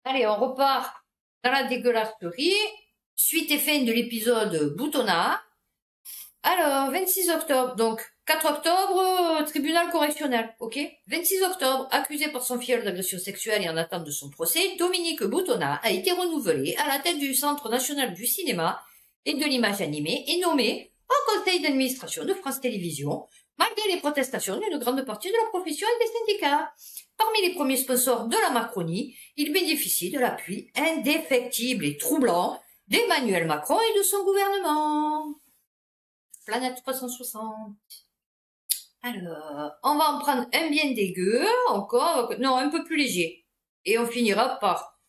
Allez, on repart dans la dégueulasserie. Suite et fin de l'épisode Boutonnat. Alors, 26 octobre, donc 4 octobre, tribunal correctionnel, ok. 26 octobre, accusé par son filleul d'agression sexuelle et en attente de son procès, Dominique Boutonnat a été renouvelé à la tête du Centre national du cinéma et de l'image animée et nommé au conseil d'administration de France Télévisions, malgré les protestations d'une grande partie de la profession et des syndicats. Parmi les premiers sponsors de la Macronie, il bénéficie de l'appui indéfectible et troublant d'Emmanuel Macron et de son gouvernement. Planète 360. Alors, on va en prendre un bien dégueu, encore, non, un peu plus léger. Et on finira par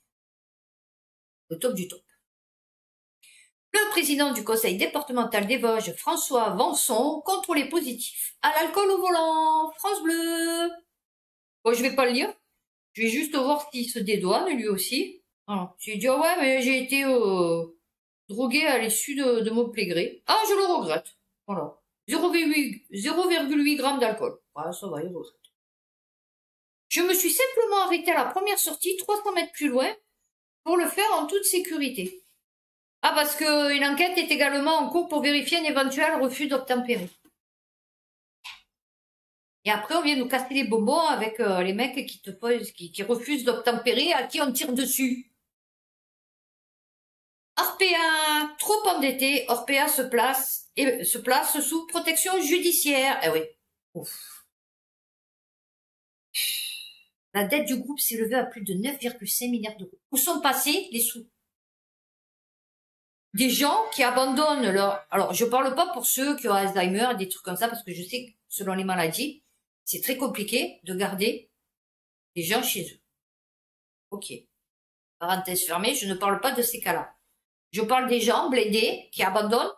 le top du top. Le président du conseil départemental des Vosges, François Vanson, contrôlé positif à l'alcool au volant. France Bleu. Bon, je vais pas le lire. Je vais juste voir s'il se dédouane, lui aussi. Alors, j'ai dit, ah ouais, mais j'ai été drogué à l'issue de mon plein gré. Ah, je le regrette. Voilà. 0,8 grammes d'alcool. Ouais, ça va, il regrette. Je me suis simplement arrêté à la première sortie, 300 mètres plus loin, pour le faire en toute sécurité. Ah, parce que une enquête est également en cours pour vérifier un éventuel refus d'obtempérer. Et après, on vient nous casser les bonbons avec les mecs qui refusent d'obtempérer, à qui on tire dessus. Orpea, trop endetté, Orpea se place sous protection judiciaire. Eh oui. Ouf. La dette du groupe s'est levée à plus de 9,5 milliards d'euros. Où sont passés les sous? Des gens qui abandonnent leur... Alors, je parle pas pour ceux qui ont Alzheimer et des trucs comme ça, parce que je sais que selon les maladies, c'est très compliqué de garder les gens chez eux. Ok. Parenthèse fermée, je ne parle pas de ces cas-là. Je parle des gens blindés qui abandonnent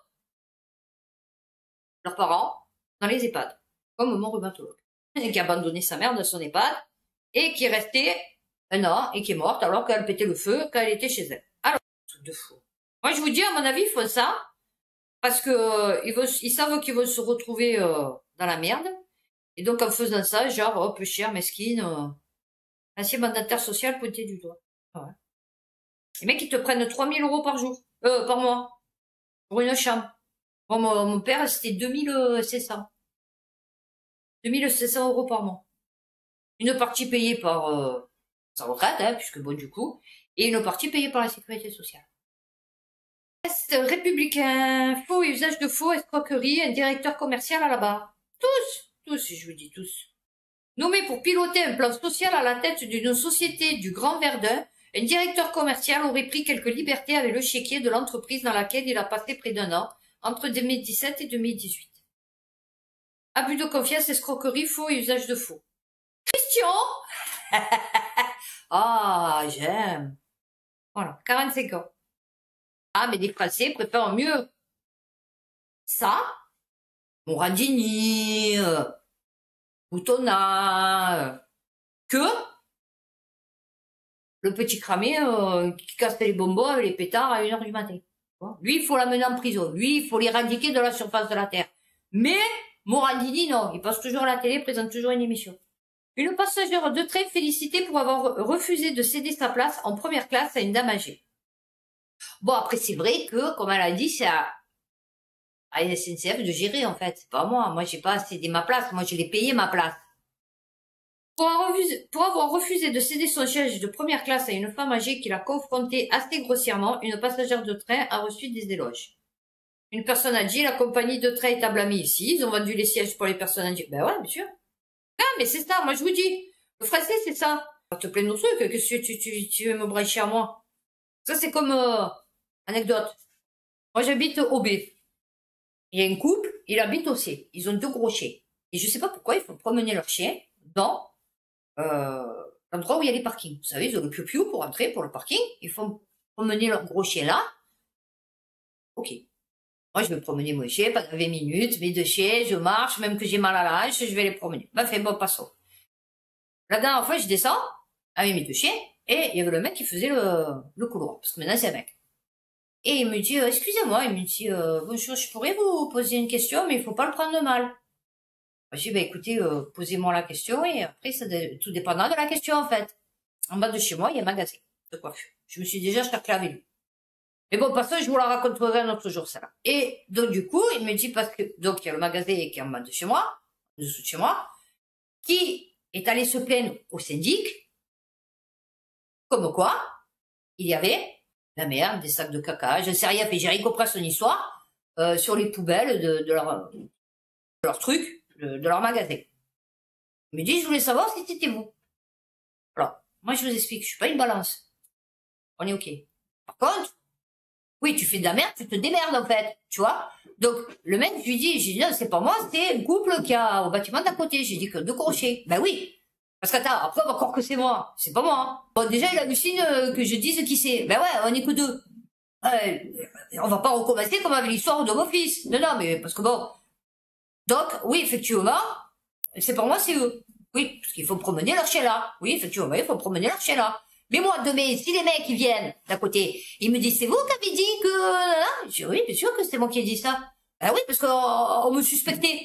leurs parents dans les EHPAD, comme mon rhumatologue, qui a abandonné sa mère dans son EHPAD et qui est restée un an et qui est morte alors qu'elle pétait le feu quand elle était chez elle. Alors, truc de fou. Moi, je vous dis, à mon avis, ils font ça parce que ils savent qu'ils vont se retrouver dans la merde. Et donc, en faisant ça, genre, oh, peu cher, mesquine, ancien mandataire social pointé du doigt. Ouais. Les mecs, ils te prennent 3000 euros par jour, par mois, pour une chambre. Bon, mon père, c'était 2700. 2700 euros par mois. Une partie payée par sa retraite, hein, puisque bon, du coup, et une partie payée par la sécurité sociale. Est républicain, faux et usage de faux, escroquerie, un directeur commercial à la barre. Tous, je vous dis tous. Nommé pour piloter un plan social à la tête d'une société du Grand Verdun, un directeur commercial aurait pris quelques libertés avec le chéquier de l'entreprise dans laquelle il a passé près d'un an, entre 2017 et 2018. Abus de confiance, escroquerie, faux et usage de faux. Christian. Ah, j'aime. Voilà, 45 ans. Ah, mais les Français préfèrent mieux ça, Morandini, Boutonnat, que le petit cramé qui casse les bonbons avec les pétards à 1h du matin. Lui, il faut l'amener en prison. Lui, il faut l'éradiquer de la surface de la Terre. Mais Morandini, non. Il passe toujours à la télé, présente toujours une émission. Une passagère de train félicitée pour avoir refusé de céder sa place en première classe à une dame âgée. Bon, après, c'est vrai que, comme elle a dit, c'est à la SNCF de gérer, en fait. C'est pas moi. Moi, j'ai pas cédé ma place. Moi, je l'ai payé ma place. Pour avoir refusé de céder son siège de première classe à une femme âgée qui l'a confrontée assez grossièrement, une passagère de train a reçu des éloges. Une personne a dit, la compagnie de train est à blâmer ici. Ils ont vendu les sièges pour les personnes âgées. Ben ouais, bien sûr. Ah, mais c'est ça. Moi, je vous dis. Le français, c'est ça. On te plaît de nos trucs. Qu'est-ce que tu veux me brancher à moi? Ça, c'est comme, anecdote. Moi, j'habite au B. Il y a un couple, il habite au C. Ils ont 2 gros chiens. Et je sais pas pourquoi ils font promener leurs chiens dans l'endroit où il y a les parkings. Vous savez, ils ont le piou-piou pour entrer pour le parking. Ils font promener leur gros chien là. Ok. Moi, je vais promener mon chien pendant 20 minutes, mes 2 chiens, je marche, même que j'ai mal à la hanche, je vais les promener. Ben, fait, bon, passons. La dernière fois, je descends avec mes 2 chiens et il y avait le mec qui faisait le couloir. Parce que maintenant, c'est un mec. Et il me dit, excusez-moi, il me dit, bonjour, je pourrais vous poser une question, mais il faut pas le prendre mal. Je dis, écoutez, posez-moi la question et après, tout dépendra de la question, en fait. En bas de chez moi, il y a un magasin. de coiffure. Je me suis déjà cherché avec lui. Mais bon, parce que je vous la raconterai un autre jour, celle-là. Et donc, du coup, il me dit, parce que, donc, il y a le magasin qui est en bas de chez moi, dessous de chez moi, qui est allé se plaindre au syndic, comme quoi, il y avait la merde, des sacs de caca, je ne sais rien, j'ai rien compris à son histoire, sur les poubelles de leur truc, de leur magasin. Il me dit, je voulais savoir si c'était vous. Alors, moi, je vous explique, je suis pas une balance. On est OK. Par contre, oui, tu fais de la merde, tu te démerdes, en fait, tu vois. Donc, le mec, j'ai dit, non, c'est pas moi, c'est un couple qui a au bâtiment d'à côté. J'ai dit que 2 crochets. Ben oui. Parce qu'attends, après, on va croire que c'est moi. C'est pas moi. Bon, déjà, il hallucine que je dise qui c'est. Ben ouais, on est que 2. On va pas recommencer comme avec l'histoire de mon fils. Non, non, mais parce que bon. Donc, oui, effectivement, c'est pas moi, c'est eux. Oui, parce qu'il faut promener leur chien là. Oui, effectivement, il faut promener leur chien là. Mais moi, demain, si les mecs, ils viennent d'à côté, ils me disent, c'est vous qui avez dit que... Je dis, oui, bien sûr que c'est moi qui ai dit ça. Ben oui, parce qu'on me suspectait.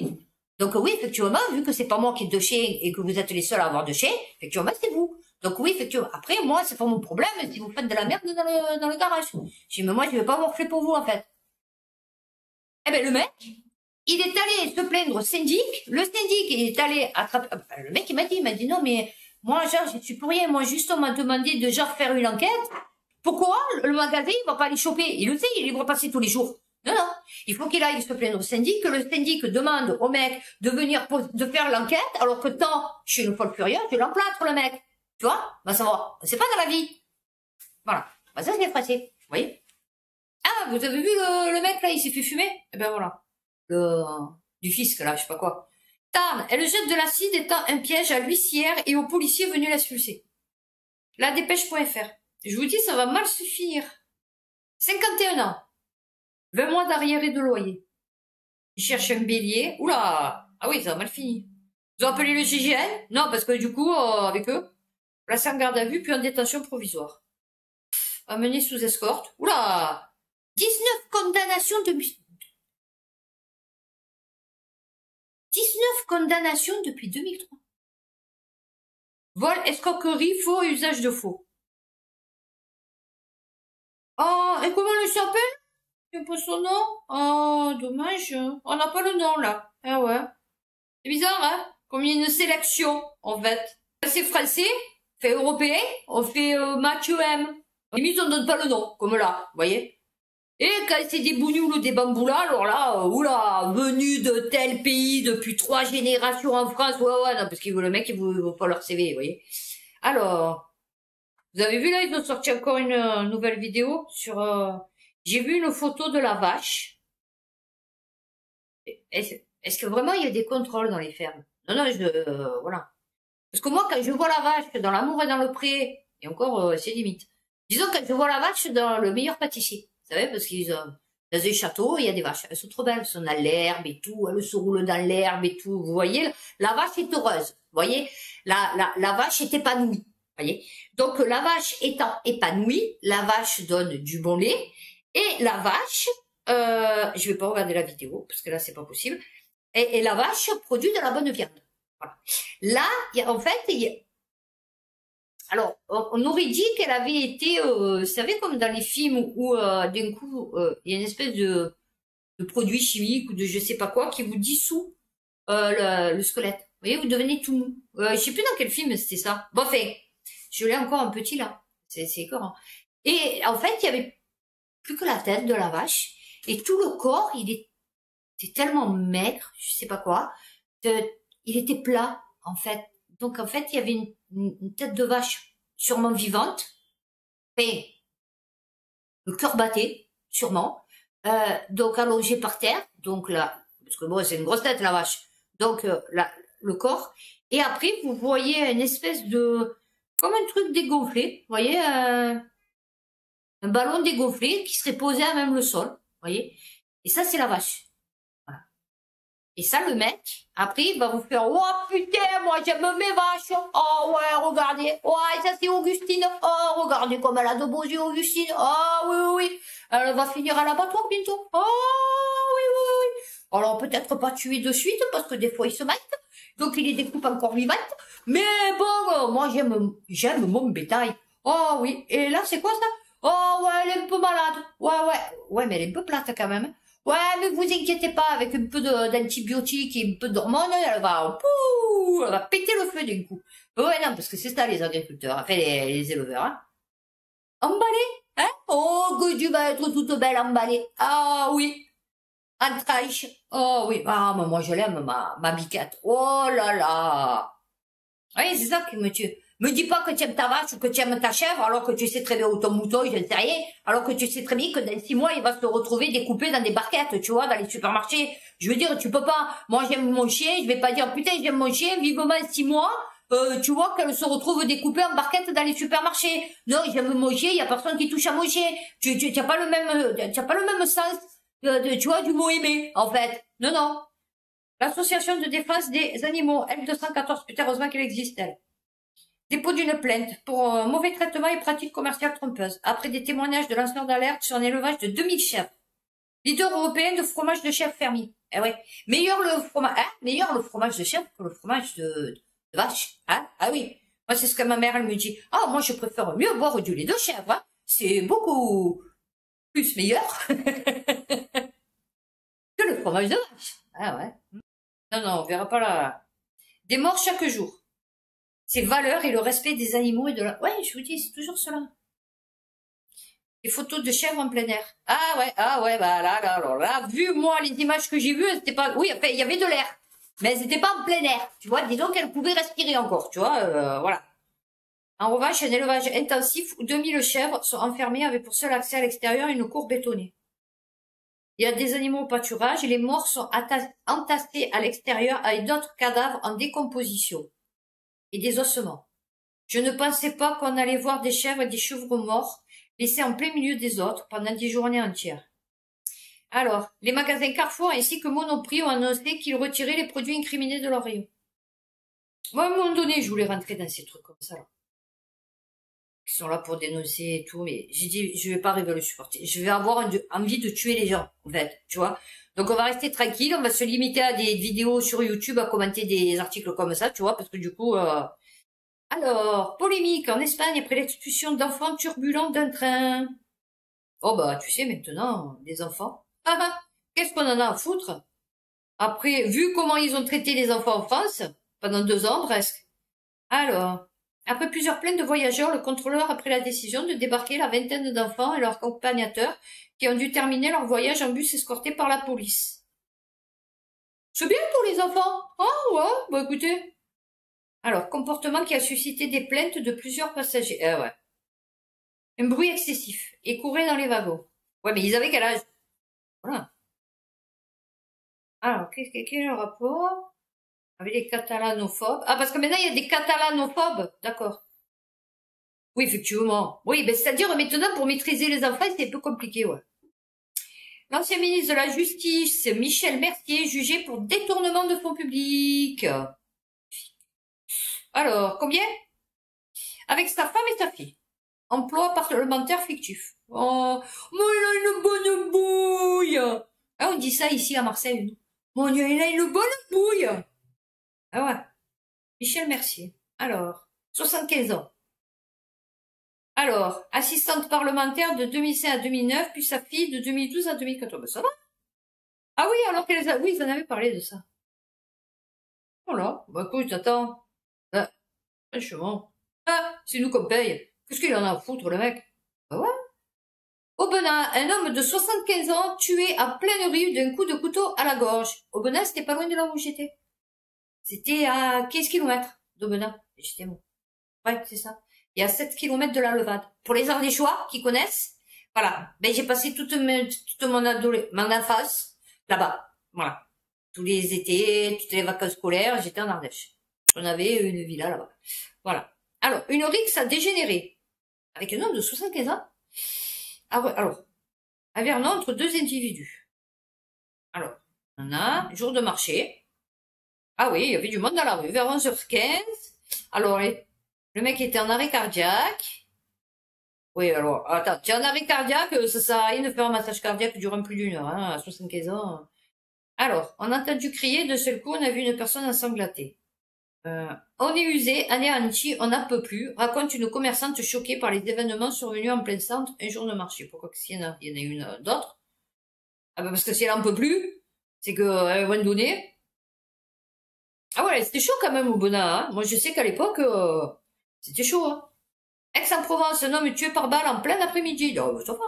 Donc oui, effectivement, vu que c'est pas moi qui ai 2 chiens et que vous êtes les seuls à avoir 2 chiens, effectivement, c'est vous. Donc oui, effectivement. Après, moi, c'est pas mon problème si vous faites de la merde dans le garage. Je dis, mais moi, je vais pas morfler pour vous, en fait. Eh ben, le mec, il est allé se plaindre au syndic. Le syndic, il est allé attraper... Le mec, il m'a dit, non, mais moi, genre, je suis pour rien. Moi, juste, on m'a demandé de, genre, faire une enquête. Pourquoi le magasin, il va pas les choper? Il le sait, il est repasser tous les jours. Non, non. Il faut qu'il aille se plaindre au syndic, que le syndic demande au mec de venir de faire l'enquête, alors que tant, je suis une folle furieuse, je l'emplâtre, le mec. Tu vois? Ben, ça va. C'est pas dans la vie. Voilà. Ben, ça, c'est passé. Vous voyez? Ah, vous avez vu le mec, là, il s'est fait fumer? Eh ben, voilà. Du fisc, là, je sais pas quoi. Tarn, elle jette de l'acide étant un piège à l'huissière et aux policiers venus l'expulser. La dépêche.fr. Je vous dis, ça va mal se finir. 51 ans. 20 mois d'arriéré de loyer. Il cherche un bélier. Oula! Ah oui, ça va mal fini. Ils ont appelé le GIGN? Non, parce que du coup, avec eux, placé en garde à vue puis en détention provisoire. Amené sous escorte. Oula! 19 condamnations depuis 2003. Vol, escroquerie, faux et usage de faux. Oh, et comment il s'appelle? C'est pas son nom? Oh, dommage. On n'a pas le nom, là. Ah ouais. C'est bizarre, hein? Comme il y a une sélection, en fait. C'est français, fait européen, on fait Mathieu M. Limite, on donne pas le nom, comme là, vous voyez? Et quand c'est des bougnoules ou des bamboulas, alors là, oula, venu de tel pays depuis 3 générations en France, ouais, non, parce que le mec, il veut pas leur CV, vous voyez. Alors, vous avez vu là, ils ont sorti encore une nouvelle vidéo sur, j'ai vu une photo de la vache. Est-ce que vraiment il y a des contrôles dans les fermes? Non, non, voilà. Parce que moi, quand je vois la vache dans l'amour et dans le pré, et encore, c'est limite. Disons, quand je vois la vache dans le meilleur pâtissier. Vous savez, parce qu'ils ont, dans un château, il y a des vaches. Elles sont trop belles. Elles sont dans l'herbe et tout. Elles se roulent dans l'herbe et tout. Vous voyez, la vache est heureuse. Vous voyez, la vache est épanouie. Vous voyez. Donc, la vache étant épanouie, la vache donne du bon lait. Et la vache, je vais pas regarder la vidéo, parce que là, c'est pas possible. Et la vache produit de la bonne viande. Voilà. Là, en fait, alors, on aurait dit qu'elle avait été, vous savez, comme dans les films où d'un coup, il y a une espèce de produit chimique ou de je sais pas quoi qui vous dissout le squelette. Vous voyez, vous devenez tout mou. Je sais plus dans quel film c'était ça. Bon, enfin, je l'ai encore un petit là. C'est écœurant. Et en fait, il y avait plus que la tête de la vache et tout le corps, il était tellement maigre, je sais pas quoi, il était plat en fait. Donc en fait, il y avait une tête de vache sûrement vivante, et le cœur battait sûrement, donc allongé par terre, donc là, parce que bon, c'est une grosse tête la vache, donc le corps, et après vous voyez une espèce de, comme un truc dégonflé, vous voyez, un ballon dégonflé qui serait posé à même le sol, vous voyez, et ça c'est la vache. Et ça, le mec, après, il va vous faire, oh putain, moi j'aime mes vaches. Oh ouais, regardez. Ouais, ça c'est Augustine. Oh, regardez comme elle a de beaux yeux, Augustine. Oh oui, oui, oui. Elle va finir à l'abattoir bientôt. Oh oui, oui, oui. Alors peut-être pas tuer de suite, parce que des fois ils se mettent. Donc il les découpe encore vivantes. Mais bon, moi j'aime mon bétail. Oh oui. Et là, c'est quoi ça? Oh ouais, elle est un peu malade. Ouais, ouais. Ouais, mais elle est un peu plate quand même. Ouais, mais vous inquiétez pas, avec un peu d'antibiotiques et un peu d'hormones, elle va péter le feu d'un coup. Ouais, non, parce que c'est ça les agriculteurs, enfin les éleveurs. Hein. Emballé, hein? Oh, que tu vas être toute belle emballée. Ah oui, en traîche. Oh oui, ah, mais moi je l'aime, ma biquette. Oh là là. Oui, c'est ça qui me tue. Me dis pas que tu aimes ta vache ou que tu aimes ta chèvre alors que tu sais très bien, ou ton mouton, je ne sais rien, alors que tu sais très bien que dans 6 mois, il va se retrouver découpé dans des barquettes, tu vois, dans les supermarchés. Je veux dire, tu peux pas, moi j'aime mon chien, je vais pas dire, putain, j'aime mon chien, vivement 6 mois, tu vois, qu'elle se retrouve découpée en barquettes dans les supermarchés. Non, j'aime mon chien, il y a personne qui touche à mon chien. Tu as pas le même, tu as pas le même sens, tu vois, du mot aimer, en fait. Non, non. L'Association de défense des animaux, L214, putain, heureusement qu'elle existe, elle. Dépôt d'une plainte pour mauvais traitement et pratiques commerciales trompeuses, après des témoignages de lanceurs d'alerte sur un élevage de 2000 chèvres. Leader européen de fromage de chèvre fermier. Eh ouais. Meilleur le fromage de chèvre que le fromage de vache. Hein? Ah oui. Moi, c'est ce que ma mère, elle me dit. Ah, moi, je préfère mieux boire du lait de chèvre, hein. C'est beaucoup plus meilleur que le fromage de vache. Ah ouais. Non, non, on verra pas là. Des morts chaque jour. Ses valeurs et le respect des animaux et de la... Ouais, je vous dis, c'est toujours cela. Des photos de chèvres en plein air. Ah ouais, bah là, vu moi les images que j'ai vues, c'était pas... Oui, enfin, il y avait de l'air. Mais c'était pas en plein air. Tu vois, disons qu'elle pouvait respirer encore, tu vois, voilà. En revanche, un élevage intensif où 2000 chèvres sont enfermées avec pour seul accès à l'extérieur une cour bétonnée. Il y a des animaux au pâturage et les morts sont entassés à l'extérieur avec d'autres cadavres en décomposition et des ossements. Je ne pensais pas qu'on allait voir des chèvres et des chevreaux morts laissés en plein milieu des autres pendant des journées entières. Alors, les magasins Carrefour ainsi que Monoprix ont annoncé qu'ils retiraient les produits incriminés de leur rayon. Moi, à un moment donné, je voulais rentrer dans ces trucs comme ça, là. Qui sont là pour dénoncer et tout, mais j'ai dit, je vais pas arriver à le supporter. Je vais avoir envie de tuer les gens, en fait, tu vois. Donc, on va rester tranquille, on va se limiter à des vidéos sur YouTube, à commenter des articles comme ça, tu vois, parce que du coup, alors, polémique en Espagne après l'expulsion d'enfants turbulents d'un train. Oh bah, tu sais maintenant, des enfants. Ah ah, qu'est-ce qu'on en a à foutre? Après, vu comment ils ont traité les enfants en France, pendant 2 ans presque. Alors, après plusieurs plaintes de voyageurs, le contrôleur a pris la décision de débarquer la vingtaine d'enfants et leurs accompagnateurs qui ont dû terminer leur voyage en bus escorté par la police. C'est bien pour les enfants. Ah ouais, bah écoutez. Alors, comportement qui a suscité des plaintes de plusieurs passagers. Ouais. Un bruit excessif et courait dans les wagons. Ouais, mais ils avaient quel âge? Voilà. Alors, quel est le rapport avec les catalanophobes? Ah, parce que maintenant, il y a des catalanophobes. D'accord. Oui, effectivement. Oui, ben, c'est-à-dire, maintenant, pour maîtriser les enfants, c'est un peu compliqué, ouais. L'ancien ministre de la Justice, Michel Mercier, jugé pour détournement de fonds publics. Alors, combien? Avec sa femme et sa fille. Emploi parlementaire fictif. Oh, mais il a une bonne bouille. Ah, on dit ça ici à Marseille. Mon Dieu, il a une bonne bouille. Ah ouais. Michel Mercier. Alors, 75 ans. Alors, assistante parlementaire de 2005 à 2009, puis sa fille de 2012 à 2014. Ben, ça va. Ah oui, alors qu'elle a... Oui, ils en avaient parlé de ça. Voilà. Bah écoute, attends. Ah, franchement. Ah, c'est nous qu'on paye. Qu'est-ce qu'il en a à foutre, le mec? Bah ouais. Aubenas, un homme de 75 ans tué à pleine rue d'un coup de couteau à la gorge. Aubenas, c'était pas loin de là où j'étais. C'était à 15 kilomètres d'Aubenas. Et j'étais bon. Ouais, c'est ça. Et à 7 kilomètres de la Levade. Pour les Ardéchois qui connaissent, voilà. Ben, j'ai passé toute mon enfance là-bas. Voilà. Tous les étés, toutes les vacances scolaires, j'étais en Ardèche. On avait une villa là-bas. Voilà. Alors, une rixe a dégénéré. Avec un homme de 75 ans. Ah ouais, alors. À Vernon, entre 2 individus. Alors, on a, jour de marché. Ah oui, il y avait du monde dans la rue, vers 11h15. Alors, le mec était en arrêt cardiaque. Oui, alors, attends, tu es en arrêt cardiaque, ça sert à rien de faire un massage cardiaque durant plus d'1 heure, hein, à 75 ans. Alors, on a entendu crier, de seul coup, on a vu une personne ensanglantée. On est usé, anéanti, on n'en peut plus, raconte une commerçante choquée par les événements survenus en plein centre un jour de marché. Pourquoi qu'il y en a une d'autre? Ah ben parce que si elle en peut plus, c'est qu'elle va me donner. Ah ouais, c'était chaud quand même au Bonnat, hein. Moi je sais qu'à l'époque, c'était chaud, hein. Aix-en-Provence, un homme tué par balle en plein après-midi. Oh, ben, ça va.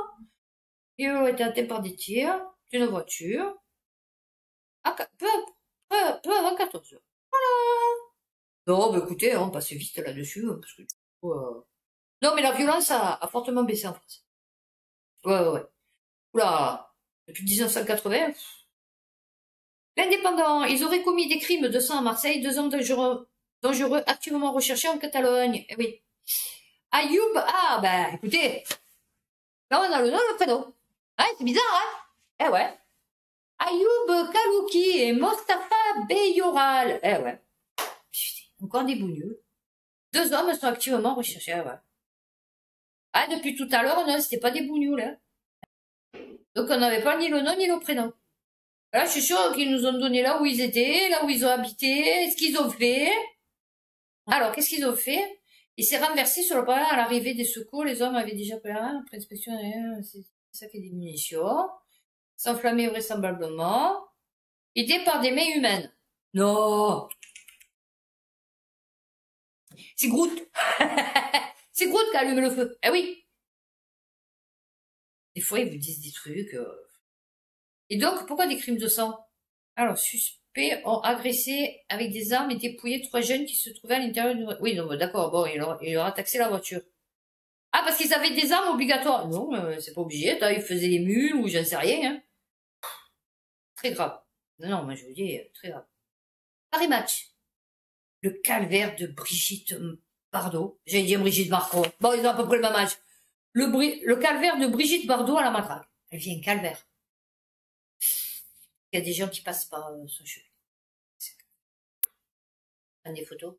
Il a été atteint par des tirs d'une voiture. Ah, peu avant 14 heures. Non, bah écoutez, on passe vite là-dessus, hein, parce que non, mais la violence a fortement baissé en France. Ouais. Oula, depuis 1980, l'indépendant, ils auraient commis des crimes de sang à Marseille, 2 hommes dangereux activement recherchés en Catalogne. Eh oui. Ayoub, ah bah écoutez, là on a le nom et le prénom. Ah, c'est bizarre, hein? Eh ouais. Ayoub Kalouki et Mostafa Beyoral. Eh ouais. Putain, encore des bougneux. 2 hommes sont activement recherchés, ouais. Ah, depuis tout à l'heure, non, c'était pas des bougnous, là. Donc on n'avait pas ni le nom ni le prénom. Là, je suis sûre qu'ils nous ont donné là où ils étaient, là où ils ont habité, ce qu'ils ont fait. Alors, qu'est-ce qu'ils ont fait? Il s'est renversé sur le pavillon à l'arrivée des secours. Les hommes avaient déjà pris après inspection, c'est ça qui est des munitions. S'enflammer vraisemblablement. Aidé par des mains humaines. Non! C'est Groot! C'est Groot qui a allumé le feu. Eh oui! Des fois, ils vous disent des trucs. Et donc, pourquoi des crimes de sang? Alors, suspects ont agressé avec des armes et dépouillé 3 jeunes qui se trouvaient à l'intérieur du... Oui, non, d'accord, bon, il leur a taxé la voiture. Ah, parce qu'ils avaient des armes obligatoires. Non, c'est pas obligé, ils faisaient les mules ou j'en sais rien. Hein. Très grave. Non, moi je vous dis, très grave. Paris Match. Le calvaire de Brigitte Bardot. J'allais dire Brigitte Marco. Bon, ils ont à peu près le même âge. Le calvaire de Brigitte Bardot à la matraque. Elle vient calvaire. Il y a des gens qui passent par son chemin. Des photos.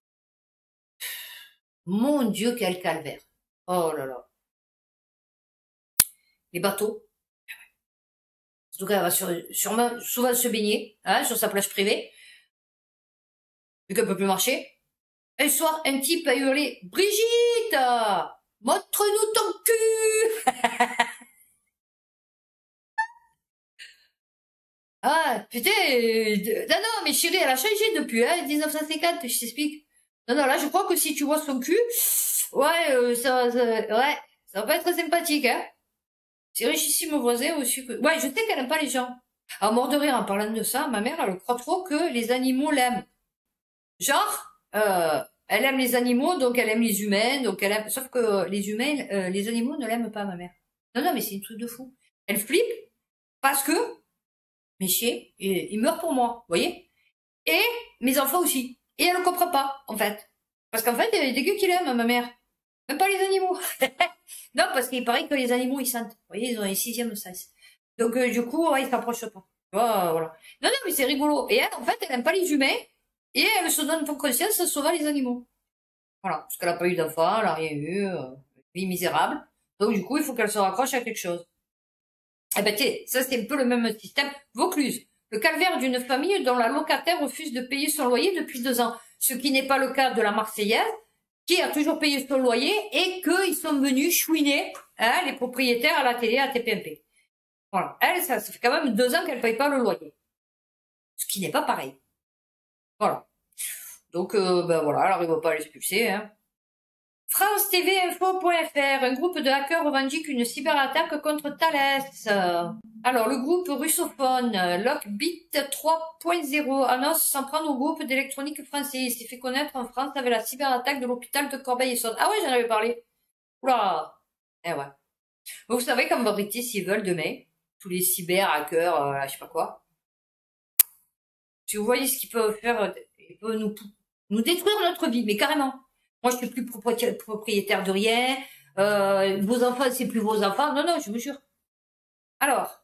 Mon Dieu, quel calvaire. Oh là là. Les bateaux. En tout cas, elle va souvent se baigner, hein, sur sa plage privée. Vu qu'elle peut plus marcher. Un soir, un type a hurlé, Brigitte! Montre-nous ton cul! Ah, putain, non, mais chérie, elle a changé depuis, hein, 1950, je t'explique. Non, là, je crois que si tu vois son cul, ouais, ouais, ça va pas être sympathique, hein. C'est richissime voisin aussi que... Ouais, je sais qu'elle aime pas les gens. À mort de rire en parlant de ça, ma mère, elle croit trop que les animaux l'aiment. Genre, elle aime les animaux, donc elle aime les humains, donc elle aime... Sauf que les humains, les animaux ne l'aiment pas, ma mère. Non, mais c'est un truc de fou. Elle flippe parce que mes chiens, ils meurent pour moi, vous voyez? Et mes enfants aussi. Et elle ne comprend pas, en fait. Parce qu'en fait, il y a des gueux qui l'aiment, ma mère. Même pas les animaux. Non, parce qu'il paraît que les animaux, ils sentent. Vous voyez, ils ont un 6e sens. Donc, du coup, ouais, ils s'approchent pas. Voilà. Non, mais c'est rigolo. Et elle, en fait, elle aime pas les humains. Et elle se donne pour conscience en sauvant les animaux. Voilà. Parce qu'elle a pas eu d'enfant, elle a rien eu, vie misérable. Donc, du coup, il faut qu'elle se raccroche à quelque chose. Eh ben, tiens, ça, c'est un peu le même système. Vaucluse. Le calvaire d'une famille dont la locataire refuse de payer son loyer depuis 2 ans. Ce qui n'est pas le cas de la Marseillaise, qui a toujours payé son loyer et qu'ils sont venus chouiner, hein, les propriétaires à la télé, à TPMP. Voilà. Elle, ça fait quand même 2 ans qu'elle paye pas le loyer. Ce qui n'est pas pareil. Voilà. Donc, voilà, elle n'arrive pas à l'expulser, hein. France TV Info.fr, un groupe de hackers revendique une cyberattaque contre Thales. Alors, le groupe russophone Lockbit 3.0 annonce s'en prendre au groupe d'électronique français. Il s'est fait connaître en France avec la cyberattaque de l'hôpital de Corbeil-Essonnes. Ah ouais, j'en avais parlé. Oula. Eh ouais. Vous savez qu'en vérité, s'ils veulent demain, tous les cyber-hackers, je sais pas quoi, si vous voyez ce qu'ils peuvent faire, ils peuvent nous détruire notre vie, mais carrément. Moi, je suis plus propriétaire de rien. Vos enfants, c'est plus vos enfants. Non, je vous jure. Alors,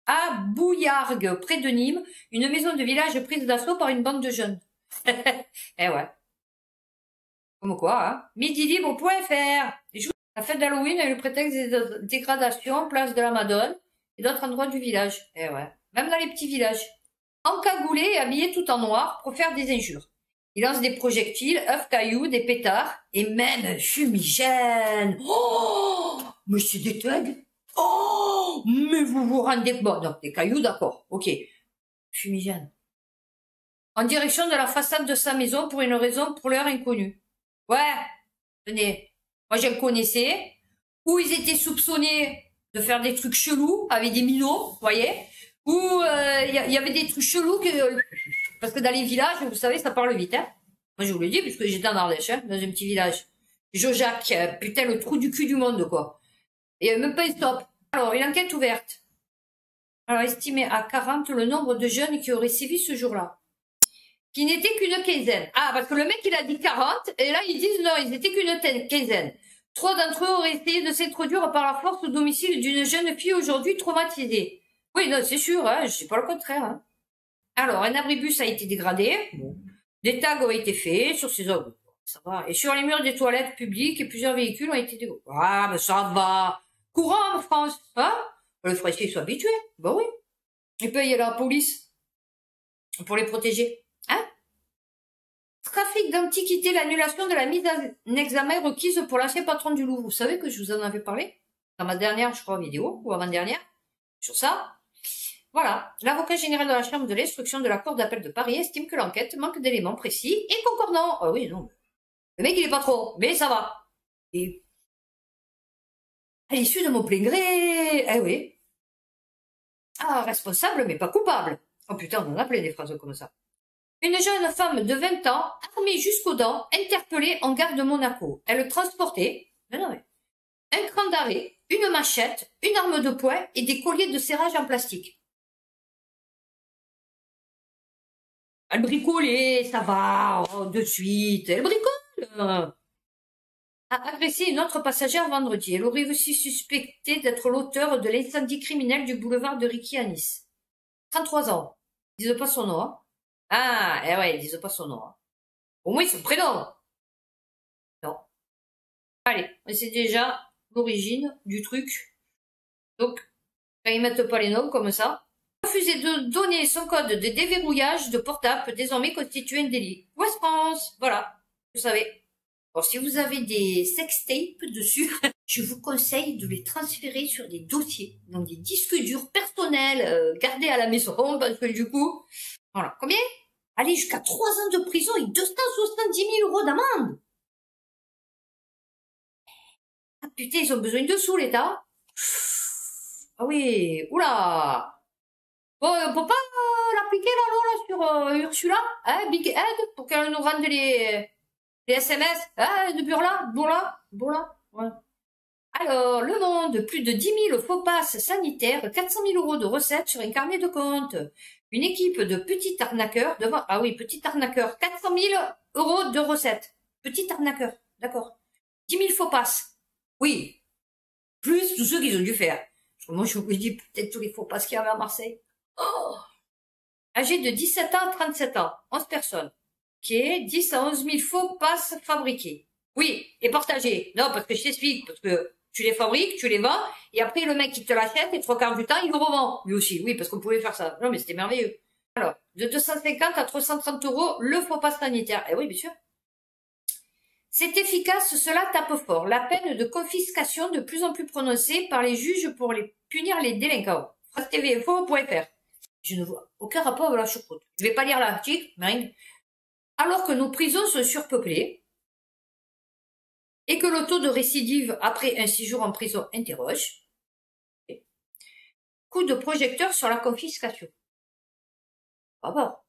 à Bouillargues, près de Nîmes, une maison de village prise d'assaut par une bande de jeunes. Eh ouais. Comme quoi, hein. Midilibre.fr. La fête d'Halloween a eu le prétexte des dégradations, place de la Madone et d'autres endroits du village. Eh ouais. Même dans les petits villages. Encagoulés et habillés tout en noir pour faire des injures. Il lance des projectiles, œufs, cailloux, des pétards et même fumigène. Oh, mais c'est des thugs. Oh, mais vous vous rendez... Bon, donc des cailloux, d'accord, ok. Fumigène. En direction de la façade de sa maison pour une raison pour l'heure inconnue. Ouais, tenez, moi je le connaissais. Où ils étaient soupçonnés de faire des trucs chelous avec des minots, vous voyez. Où il y avait des trucs chelous que... Parce que dans les villages, vous savez, ça parle vite, hein. Moi, je vous le dis, puisque j'étais en Ardèche, hein, dans un petit village. Jojac, putain, le trou du cul du monde, quoi. Et même pas un stop. Alors, une enquête ouverte. Alors, estimé à 40 le nombre de jeunes qui auraient sévi ce jour-là. Qui n'étaient qu'une quinzaine. Ah, parce que le mec, il a dit 40, et là, ils disent non, ils étaient qu'une quinzaine. 3 d'entre eux auraient essayé de s'introduire par la force au domicile d'une jeune fille aujourd'hui traumatisée. Oui, non, c'est sûr, hein, je sais pas le contraire, hein. Alors, un abribus a été dégradé. Bon. Des tags ont été faits sur ces œuvres. Ça va. Et sur les murs des toilettes publiques, et plusieurs véhicules ont été dégradés. Ah, mais ça va. Courant en France, hein? Le Français, ils sont habitués. Ben oui. Et puis, il y a la police. Pour les protéger. Hein? Trafic d'antiquités, l'annulation de la mise en examen requise pour l'ancien patron du Louvre. Vous savez que je vous en avais parlé? Dans ma dernière, je crois, vidéo, ou avant-dernière. Sur ça. Voilà, l'avocat général de la Chambre de l'instruction de la Cour d'appel de Paris estime que l'enquête manque d'éléments précis et concordants. Ah oui, non. Le mec, il est pas trop, mais ça va. Et à l'issue de mon plein gré, eh oui. Ah, responsable, mais pas coupable. Oh putain, on en a plein des phrases comme ça. Une jeune femme de 20 ans, armée jusqu'aux dents, interpellée en gare de Monaco. Elle transportait, un cran d'arrêt, une machette, une arme de poing et des colliers de serrage en plastique. Elle bricolait, ça va, oh, de suite, elle bricole. A agressé une autre passagère vendredi. Elle aurait aussi suspecté d'être l'auteur de l'incendie criminel du boulevard de Ricky à Nice. 33 ans. Ils disent pas son nom, hein. Ah, eh ouais, ils disent pas son nom, hein. Au moins, son prénom. Non. Allez, on sait déjà l'origine du truc. Donc, quand ils mettent pas les noms comme ça, refuser de donner son code de déverrouillage de portable peut désormais constituer un délit. West France, voilà, vous savez. Alors, si vous avez des sextapes dessus, je vous conseille de les transférer sur des dossiers, dans des disques durs personnels, gardés à la maison, parce que du coup, voilà. Combien? Allez, jusqu'à 3 ans de prison et 270 000 € d'amende. Ah putain, ils ont besoin de sous, l'État. Ah oui, oula. Bon, on peut pas l'appliquer la loi là, sur Ursula, hein, Big Ed, pour qu'elle nous rende les SMS, hein, de Burla, ouais. Alors, Le Monde, plus de 10 000 faux passes sanitaires, 400 000 € de recettes sur un carnet de compte. Une équipe de petits arnaqueurs devant, ah oui, petits arnaqueurs, 400 000 € de recettes. Petits arnaqueurs, d'accord. 10 000 faux passes. Oui. Plus tous ceux qu'ils ont dû faire. Parce que moi, je vous dis peut-être tous les faux passes qu'il y avait à Marseille. Oh, âgé de 17 ans à 37 ans, 11 personnes. Ok, 10 à 11 000 faux passes fabriqués. Oui, et partagés. Non, parce que je t'explique, parce que tu les fabriques, tu les vends, et après le mec qui te l'achète, et 3/4 du temps, il le revend. Lui aussi, oui, parce qu'on pouvait faire ça. Non, mais c'était merveilleux. Alors, de 250 à 330 € le faux pass sanitaire. Eh oui, bien sûr. C'est efficace, cela tape fort. La peine de confiscation de plus en plus prononcée par les juges pour punir les délinquants. France TV Info.fr. Je ne vois aucun rapport avec la choucroute. Je vais pas lire l'article, mais alors que nos prisons sont surpeuplées et que le taux de récidive après un séjour en prison interroge, coup de projecteur sur la confiscation. Rapport.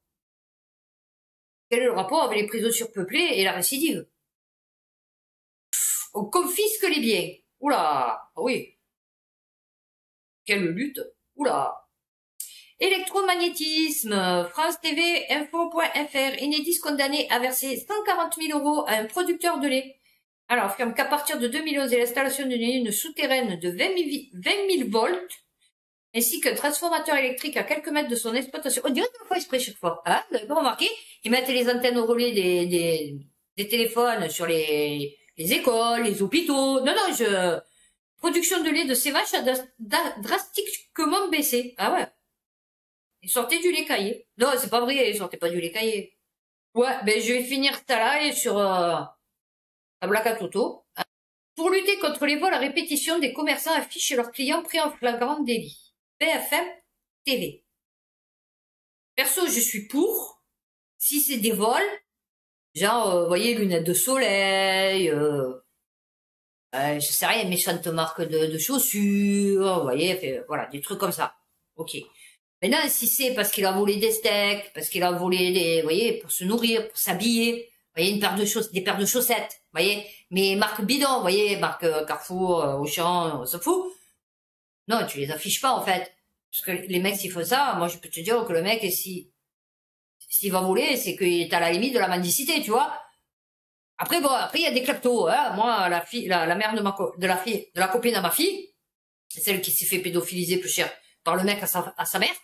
Quel est le rapport avec les prisons surpeuplées et la récidive? On confisque les biens. Oula, oui. Quelle lutte. Oula. Électromagnétisme, France TV, info.fr, Enedis condamné à verser 140 000 € à un producteur de lait. Alors, affirme qu'à partir de 2011 et l'installation d'une ligne souterraine de 20 000 volts, ainsi qu'un transformateur électrique à quelques mètres de son exploitation. On dirait qu'on le fait exprès chaque fois. Hein, vous avez pas remarqué? Ils mettent les antennes au relais des téléphones sur les écoles, les hôpitaux. Non, production de lait de ces vaches a drastiquement baissé. Ah ouais. Ils sortaient du lait caillé. Non, c'est pas vrai, ils sortaient pas du lait caillé. Ouais, ben je vais finir ça là et sur la blague à Toto. Pour lutter contre les vols à répétition, des commerçants affichent leurs clients pris en flagrant délit. BFM TV. Perso, je suis pour. Si c'est des vols, genre, vous voyez, lunettes de soleil, je sais rien, méchante marque de chaussures, vous voyez, voilà, des trucs comme ça. Ok. Maintenant, si c'est parce qu'il a volé des steaks, parce qu'il a volé des, vous voyez, pour se nourrir, pour s'habiller, vous voyez, des paires de chaussettes, vous voyez, mais marque bidon, vous voyez, marque Carrefour, Auchan, on s'en fout. Non, tu les affiches pas, en fait. Parce que les mecs, s'ils font ça, moi, je peux te dire que le mec, s'il va voler, c'est qu'il est à la limite de la mendicité, tu vois. Après, bon, après, il y a des kleptos, hein. Moi, la mère de la copine à ma fille, celle qui s'est fait pédophiliser plus cher par le mec à sa mère,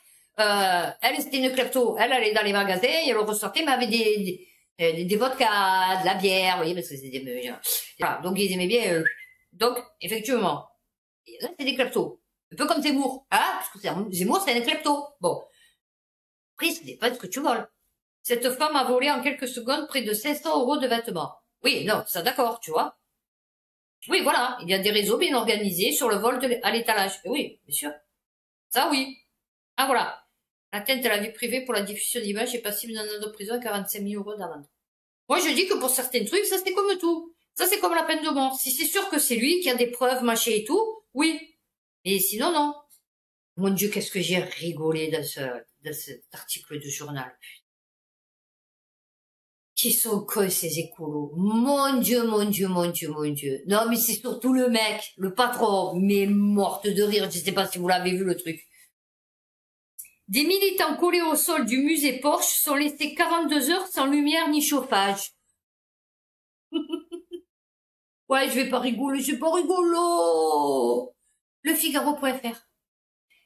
elle, c'était une klepto. Elle allait dans les magasins et elle ressortait, mais avec des vodkas, de la bière, vous voyez, parce que c'est des, voilà. Donc, ils aimaient bien, donc, effectivement, c'est des kleptos. Un peu comme Zemmour, hein, parce que Zemmour, c'est un klepto. Bon. Après, ça dépend de ce que tu voles. Cette femme a volé en quelques secondes près de 500 € de vêtements. Oui, non, ça d'accord, tu vois. Oui, voilà, il y a des réseaux bien organisés sur le vol à l'étalage. Oui, bien sûr. Ça, oui. Ah, voilà. L'atteinte à la vie privée pour la diffusion d'images est passible d'un an de prison à 45 000 € d'amende. Moi, je dis que pour certains trucs, ça c'est comme tout. Ça c'est comme la peine de mort. Si c'est sûr que c'est lui qui a des preuves, machin et tout, oui. Et sinon, non. Mon Dieu, qu'est-ce que j'ai rigolé dans cet article de journal. Qui sont cons ces écolos. Mon Dieu, mon Dieu, mon Dieu, mon Dieu. Non, mais c'est surtout le mec, le patron, mais morte de rire. Je sais pas si vous l'avez vu le truc. Des militants collés au sol du musée Porsche sont laissés 42 heures sans lumière ni chauffage. Ouais, je vais pas rigoler, c'est pas rigolo. Le Figaro.fr.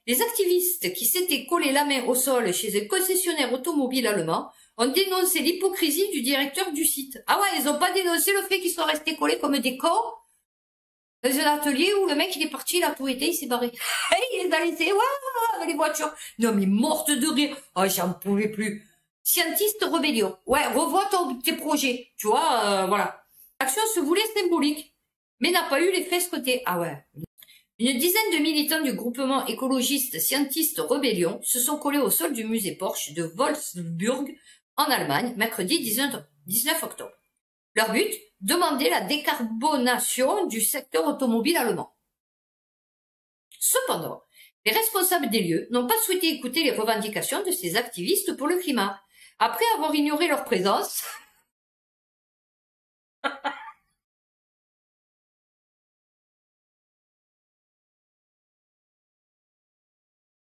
Les activistes qui s'étaient collés la main au sol chez un concessionnaire automobile allemand ont dénoncé l'hypocrisie du directeur du site. Ah ouais, ils ont pas dénoncé le fait qu'ils soient restés collés comme des cons dans un atelier où le mec il est parti, il a tout été, il s'est barré. Et il les a laissés, ouais, avec les voitures. Non mais morte de rire. Oh, j'en pouvais plus. Scientiste rébellion. Ouais, revois tes projets. Tu vois, voilà. L'action se voulait symbolique, mais n'a pas eu l'effet escompté. Ah ouais. Une dizaine de militants du groupement écologiste Scientiste Rébellion se sont collés au sol du musée Porsche de Wolfsburg, en Allemagne, mercredi 19 octobre. Leur but, demander la décarbonation du secteur automobile allemand. Cependant, les responsables des lieux n'ont pas souhaité écouter les revendications de ces activistes pour le climat. Après avoir ignoré leur présence,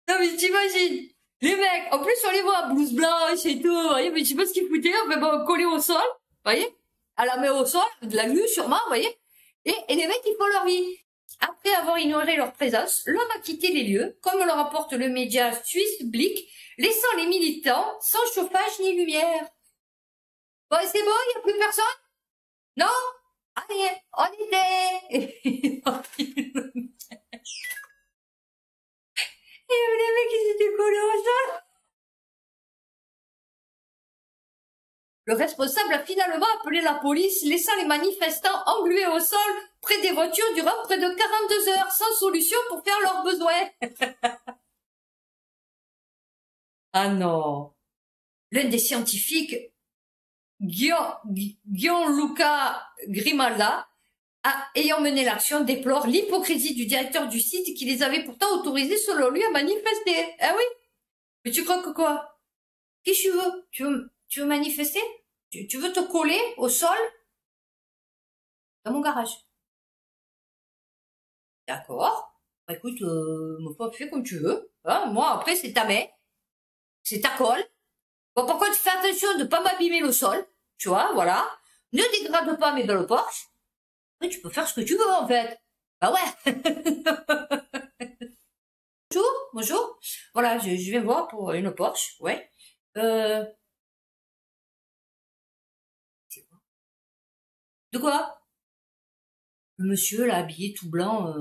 non mais t'imagines, les mecs, en plus on les voit, blouse blanche et tout, vous voyez, mais je sais pas ce qu'ils foutaient, enfin bon, collés au sol, vous voyez, à la main au sol, de la nuit sûrement, vous voyez, et les mecs ils font leur vie. Après avoir ignoré leur présence, l'homme a quitté les lieux, comme le rapporte le média suisse Blick, laissant les militants sans chauffage ni lumière. Bon, c'est bon, il n'y a plus personne? Non? Allez, on était! Et les mecs, ils étaient collés au sol. Le responsable a finalement appelé la police, laissant les manifestants englués au sol près des voitures durant près de 42 heures, sans solution pour faire leurs besoins. Ah non. L'un des scientifiques, Gianluca Grimalda, ayant mené l'action, déplore l'hypocrisie du directeur du site qui les avait pourtant autorisés selon lui à manifester. Ah oui? Mais tu crois que quoi? Qu'est-ce que tu veux? Tu veux manifester? Tu veux te coller au sol? Dans mon garage. D'accord. Bah, écoute, ma foi, fais comme tu veux. Hein, moi, après, c'est ta main. C'est ta colle. Bon, par contre, fais attention de pas m'abîmer le sol. Tu vois, voilà. Ne dégrade pas mes belles Porsche. Après, tu peux faire ce que tu veux, en fait. Bah ouais. Bonjour, bonjour. Voilà, je viens voir pour une Porsche, ouais. De quoi? Le monsieur, là, habillé tout blanc,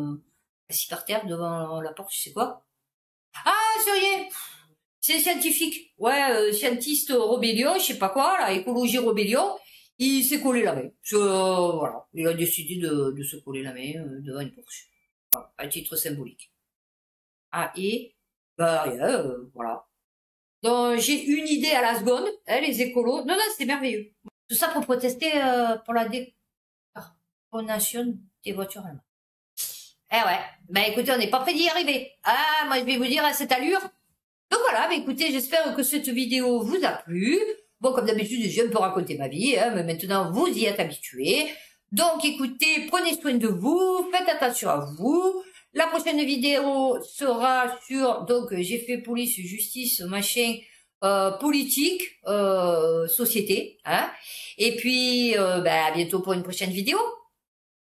assis par terre devant la porte, tu sais quoi? Ah, c'est rien. C'est scientifique. Ouais, scientiste rébellion, je sais pas quoi, là, écologie rébellion. Il s'est collé la main. Voilà. Il a décidé de se coller la main devant une Porsche. Voilà, à titre symbolique. Ah, et, bah, rien, voilà. Donc, j'ai une idée à la seconde, hein, les écolos. Non, non, c'était merveilleux. Tout ça pour protester pour la décarbonation des voitures allemandes. Eh ouais. Ben écoutez, on n'est pas près d'y arriver. Ah, moi je vais vous dire à cette allure. Donc voilà, ben écoutez, j'espère que cette vidéo vous a plu. Bon, comme d'habitude, j'ai un peu raconté ma vie, hein, mais maintenant vous y êtes habitués. Donc écoutez, prenez soin de vous, faites attention à vous. La prochaine vidéo sera sur, donc j'ai fait police, justice, machin, politique, société. Hein. Et puis, ben, à bientôt pour une prochaine vidéo.